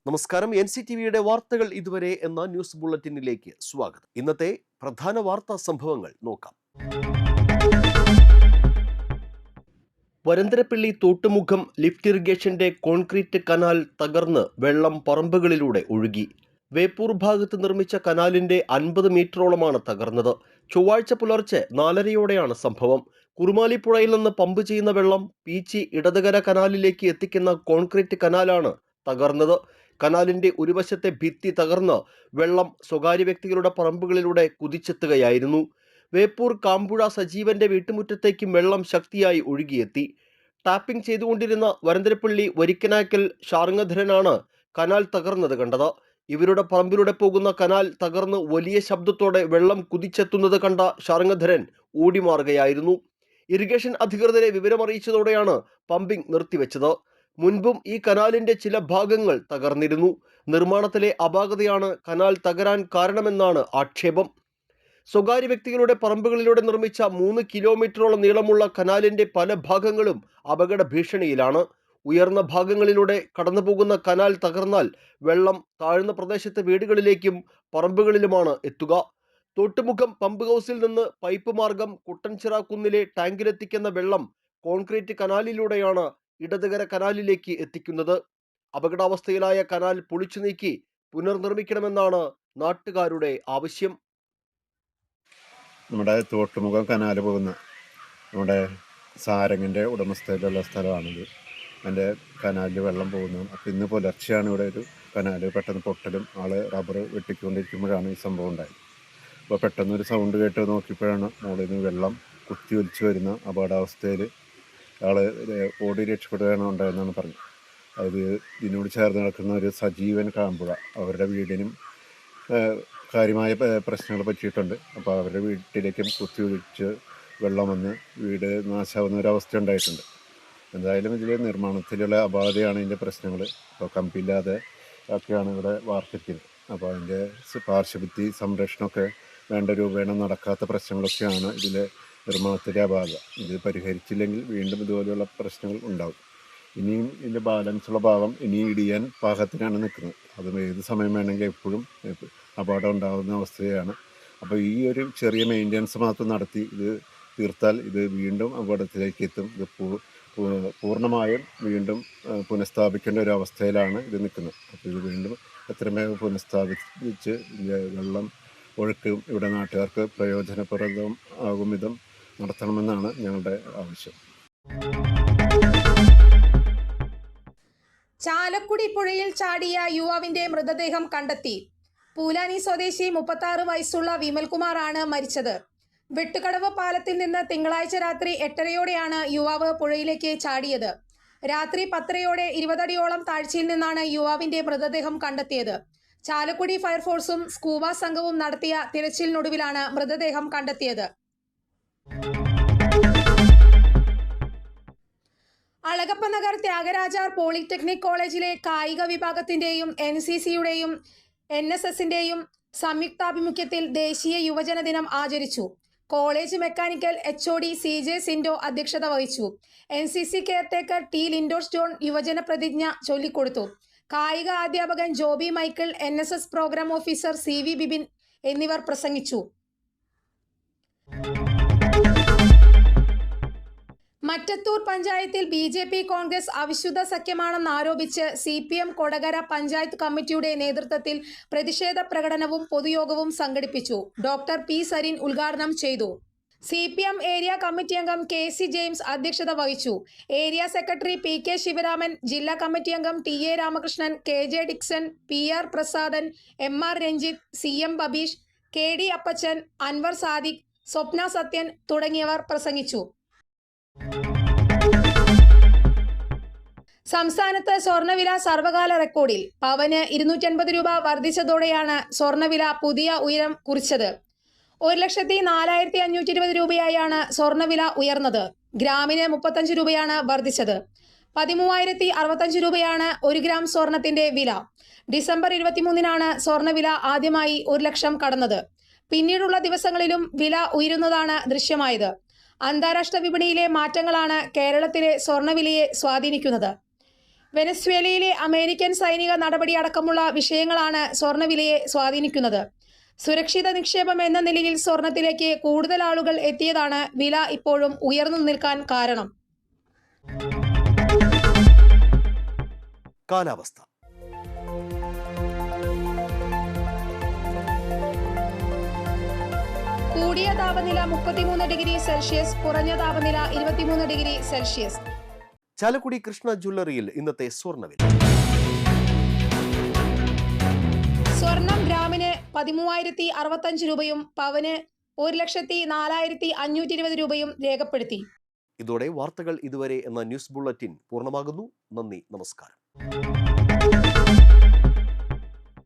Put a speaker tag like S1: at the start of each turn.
S1: നമസ്കാരം. NCTVയുടെ വാർത്തകൾ ഇതുവരെ എന്ന ന്യൂസ് ബുള്ളറ്റിനിലേക്ക് സ്വാഗതം. ഇന്നത്തെ പ്രധാന വാർത്താ സംഭവങ്ങൾ നോക്കാം. വരന്തരപ്പള്ളി തോട്ടുമുഖം ലിഫ്റ്റ് ഇറിഗേഷന്റെ കോൺക്രീറ്റ് കനാൽ തകർന്ന് വെള്ളം പറമ്പുകളിലൂടെ ഒഴുകി. വേപ്പൂർ ഭാഗത്ത് നിർമ്മിച്ച കനാലിന്റെ 50 മീറ്ററോളമാണ് തകർന്നത്. ചൊവ്വാഴ്ച പുലർച്ചെ 4:30യോടെയാണ് സംഭവം. കുറുമാലിപ്പുഴയിൽ നിന്ന് പമ്പ് ചെയ്യുന്ന വെള്ളം പീച്ചി ഇടതുകര കനാലിലേക്ക് എത്തിക്കുന്ന കോൺക്രീറ്റ് കനാലാണ് തകർന്നത്. കനാലിന്റെ ഒരു വശത്തെ ഭിത്തി തകർന്ന് വെള്ളം സ്വകാര്യ വ്യക്തികളുടെ പറമ്പുകളിലൂടെ കുതിച്ചെത്തുകയായിരുന്നു. വേപ്പൂർ കാമ്പുഴ സജീവന്റെ വീട്ടുമുറ്റത്തേക്കും വെള്ളം ശക്തിയായി ഒഴുകിയെത്തി. ടാപ്പിംഗ് ചെയ്തുകൊണ്ടിരുന്ന വരന്തരപ്പള്ളി വരിക്കനാക്കൽ ഷാർങ്ങധരനാണ് കനാൽ തകർന്നത് കണ്ടത്. ഇവരുടെ പറമ്പിലൂടെ പോകുന്ന കനാൽ തകർന്ന് വലിയ ശബ്ദത്തോടെ വെള്ളം കുതിച്ചെത്തുന്നത് കണ്ട ഷാർങ്ങധരൻ ഓടിമാറുകയായിരുന്നു. ഇറിഗേഷൻ അധികൃതരെ വിവരമറിയിച്ചതോടെയാണ് പമ്പിംഗ് നിർത്തിവെച്ചത്. മുൻപും ഈ കനാലിന്റെ ചില ഭാഗങ്ങൾ തകർന്നിരുന്നു. നിർമ്മാണത്തിലെ അപാകതയാണ് കനാൽ തകരാൻ കാരണമെന്നാണ് ആക്ഷേപം. സ്വകാര്യ വ്യക്തികളുടെ പറമ്പുകളിലൂടെ നിർമ്മിച്ച 3 കിലോമീറ്ററോളം നീളമുള്ള കനാലിന്റെ പല ഭാഗങ്ങളും അപകട ഭീഷണിയിലാണ്. ഉയർന്ന ഭാഗങ്ങളിലൂടെ കടന്നുപോകുന്ന കനാൽ തകർന്നാൽ വെള്ളം താഴ്ന്ന പ്രദേശത്തെ വീടുകളിലേക്കും പറമ്പുകളിലുമാണ് എത്തുക. തോട്ടുമുഖം പമ്പ് ഹൗസിൽ നിന്ന് പൈപ്പ് മാർഗം കുട്ടൻചിറ കുന്നിലെ ടാങ്കിലെത്തിക്കുന്ന വെള്ളം കോൺക്രീറ്റ് കനാലിലൂടെയാണ് ഇടതുകര കനാലിലേക്ക് എത്തിക്കുന്നത്. അപകടാവസ്ഥയിലായ കനാൽ പൊളിച്ചു നീക്കി പുനർനിർമ്മിക്കണമെന്നാണ് നാട്ടുകാരുടെ ആവശ്യം.
S2: നമ്മുടെ തോട്ടുമുഖം കനാൽ പോകുന്ന നമ്മുടെ സാരംഗിൻ്റെ ഉടമസ്ഥയിലുള്ള സ്ഥലമാണിത്. അതിൻ്റെ കനാലിൽ വെള്ളം പോകുന്നു. അപ്പോൾ ഇന്ന് പുലർച്ചെയാണ് ഇവിടെ ഒരു കനാൽ പെട്ടെന്ന് പൊട്ടലും റബ്ബർ വെട്ടിക്കൊണ്ടിരിക്കുമ്പോഴാണ് ഈ സംഭവം ഉണ്ടായത്. അപ്പോൾ പെട്ടെന്നൊരു സൗണ്ട് കേട്ട് നോക്കിയപ്പോഴാണ് മുകളിൽ നിന്ന് വെള്ളം കുത്തി ഒലിച്ച് വരുന്ന അപകടാവസ്ഥയിൽ ഓടി രക്ഷപ്പെടുകയാണ് ഉണ്ടായതെന്നാണ് പറഞ്ഞത്. അത് ഇതിനോട് ചേർന്ന് നടക്കുന്ന ഒരു സജീവൻ കാമ്പുഴ, അവരുടെ വീടിനും കാര്യമായ പ്രശ്നങ്ങൾ പറ്റിയിട്ടുണ്ട്. അപ്പോൾ അവരുടെ വീട്ടിലേക്കും കുത്തി ഒഴിച്ച് വെള്ളം വന്ന് വീട് നാശാവുന്ന ഒരവസ്ഥ ഉണ്ടായിട്ടുണ്ട്. എന്തായാലും ഇതിൽ നിർമ്മാണത്തിലുള്ള അപാകതയാണ് ഇതിൻ്റെ പ്രശ്നങ്ങൾ. ഇപ്പോൾ കമ്പില്ലാതെ ഒക്കെയാണ് ഇവിടെ വാർത്തിരിക്കുന്നത്. അപ്പോൾ അതിൻ്റെ പാർശ്വഭിത്തി സംരക്ഷണമൊക്കെ വേണ്ട രൂപേണ നടക്കാത്ത പ്രശ്നങ്ങളൊക്കെയാണ് ഇതിലെ നിർമ്മാണത്തിലെ അപാകത. ഇത് പരിഹരിച്ചില്ലെങ്കിൽ വീണ്ടും ഇതുപോലെയുള്ള പ്രശ്നങ്ങൾ ഉണ്ടാകും. ഇനിയും ഇതിൻ്റെ ബാലൻസുള്ള ഭാഗം ഇനി ഇടിയാൻ പാകത്തിനാണ് നിൽക്കുന്നത്. അതും ഏത് സമയം വേണമെങ്കിൽ എപ്പോഴും അപകടം ഉണ്ടാകുന്ന അവസ്ഥയാണ്. അപ്പോൾ ഈ ഒരു ചെറിയ മെയിൻ്റനൻസ് മാത്രം നടത്തി ഇത് തീർത്താൽ ഇത് വീണ്ടും അപകടത്തിലേക്ക് എത്തും. ഇത് പൂർണ്ണമായും വീണ്ടും പുനഃസ്ഥാപിക്കേണ്ട ഒരു അവസ്ഥയിലാണ് ഇത് നിൽക്കുന്നത്. അപ്പോൾ ഇത് വീണ്ടും എത്രമേ പുനഃസ്ഥാപിച്ച് വെള്ളം ഒഴുക്കും ഇവിടെ നാട്ടുകാർക്ക് പ്രയോജനപ്രദം ആകും വിധം നടത്തണമെന്നാണ് ഞങ്ങളുടെ ആവശ്യം.
S3: ചാലക്കുടി പുഴയിൽ ചാടിയ യുവാവിന്റെ മൃതദേഹം കണ്ടെത്തി. പൂലാനി സ്വദേശി 36 വയസ്സുള്ള വിമൽകുമാറാണ് മരിച്ചത്. വെട്ടുകടവ് പാലത്തിൽ നിന്ന് തിങ്കളാഴ്ച രാത്രി 8:30യോടെയാണ് യുവാവ് പുഴയിലേക്ക് ചാടിയത്. രാത്രി 10:30യോടെ 20 അടിയോളം താഴ്ചയിൽ നിന്നാണ് യുവാവിന്റെ മൃതദേഹം കണ്ടെത്തിയത്. ചാലക്കുടി ഫയർഫോഴ്സും സ്കൂബ സംഘവും നടത്തിയ തിരച്ചിലിനൊടുവിലാണ് മൃതദേഹം കണ്ടെത്തിയത്. അളഗപ്പനഗർ ത്യാഗരാജാർ പോളിടെക്നിക് കോളേജിലെ കായിക വിഭാഗത്തിന്റെയും NCCയുടെയും NSSന്റെയും സംയുക്താഭിമുഖ്യത്തിൽ ദേശീയ യുവജന ദിനം ആചരിച്ചു. College mechanical HOD CJ Sindo അധ്യക്ഷത വഹിച്ചു. NCC caretaker T Lindos John യുവജന പ്രതിജ്ഞ ചൊല്ലിക്കൊടുത്തു. കായിക അധ്യാപകൻ Joby Michael, NSS programme officer CV Bibin എന്നിവർ പ്രസംഗിച്ചു. മറ്റത്തൂർ പഞ്ചായത്തിൽ BJP കോൺഗ്രസ് അവിശുദ്ധ സഖ്യമാണെന്നാരോപിച്ച് CPM കൊടകര പഞ്ചായത്ത് കമ്മിറ്റിയുടെ നേതൃത്വത്തിൽ പ്രതിഷേധ പ്രകടനവും പൊതുയോഗവും സംഘടിപ്പിച്ചു. ഡോക്ടർ P സരിൻ ഉദ്ഘാടനം ചെയ്തു. CPM ഏരിയ കമ്മിറ്റി അംഗം KC ജെയിംസ് അധ്യക്ഷത വഹിച്ചു. ഏരിയ സെക്രട്ടറി PK ശിവരാമൻ, ജില്ലാ കമ്മിറ്റി അംഗം TA Ramakrishnan, KJ Dixon, PR Prasadan, MR Ranjith, CM Babeesh, KD അപ്പച്ചൻ, അൻവർ സാദിഖ്, സ്വപ്ന സത്യൻ തുടങ്ങിയവർ പ്രസംഗിച്ചു. സംസ്ഥാനത്ത് സ്വർണ്ണവില സർവകാല റെക്കോർഡിൽ. പവന് 250 രൂപ വർദ്ധിച്ചതോടെയാണ് സ്വർണ്ണവില പുതിയ ഉയരം കുറിച്ചത്. 1,04,520 രൂപയായാണ് സ്വർണ്ണവില ഉയർന്നത്. ഗ്രാമിന് 35 രൂപയാണ് വർദ്ധിച്ചത്. 13,065 രൂപയാണ് 1 ഗ്രാം സ്വർണത്തിന്റെ വില. ഡിസംബർ 23-നാണ് സ്വർണ്ണവില ആദ്യമായി 1 ലക്ഷം കടന്നത്. പിന്നീടുള്ള ദിവസങ്ങളിലും വില ഉയരുന്നതാണ് ദൃശ്യമായത്. അന്താരാഷ്ട്ര വിപണിയിലെ മാറ്റങ്ങളാണ് കേരളത്തിലെ സ്വർണ്ണവിലയെ സ്വാധീനിക്കുന്നത്. വെനസ്വേലയിലെ അമേരിക്കൻ സൈനിക നടപടി അടക്കമുള്ള വിഷയങ്ങളാണ് സ്വർണ്ണവിലയെ സ്വാധീനിക്കുന്നത്. സുരക്ഷിത നിക്ഷേപം എന്ന നിലയിൽ സ്വർണത്തിലേക്ക് കൂടുതൽ ആളുകൾ എത്തിയതാണ് വില ഇപ്പോഴും ഉയർന്നു നിൽക്കാൻ കാരണം.
S1: കാലാവസ്ഥ.
S3: കൂടിയ താപനില 33 ഡിഗ്രി സെൽഷ്യസ്, കുറഞ്ഞ താപനില 23 ഡിഗ്രി സെൽഷ്യസ്.
S1: ചാലക്കുടി കൃഷ്ണ ജ്വല്ലറിയിൽ ഇന്നത്തെ സ്വർണ്ണവില.
S3: സ്വർണം ഗ്രാമിന് 13,065 രൂപയും പവന് 1,04,520 രൂപയും രേഖപ്പെടുത്തി.
S1: ഇതോടെ വാർത്തകൾ ഇതുവരെ എന്ന ന്യൂസ് ബുള്ളറ്റിൻ പൂർണ്ണമാകുന്നു. നന്ദി, നമസ്കാരം.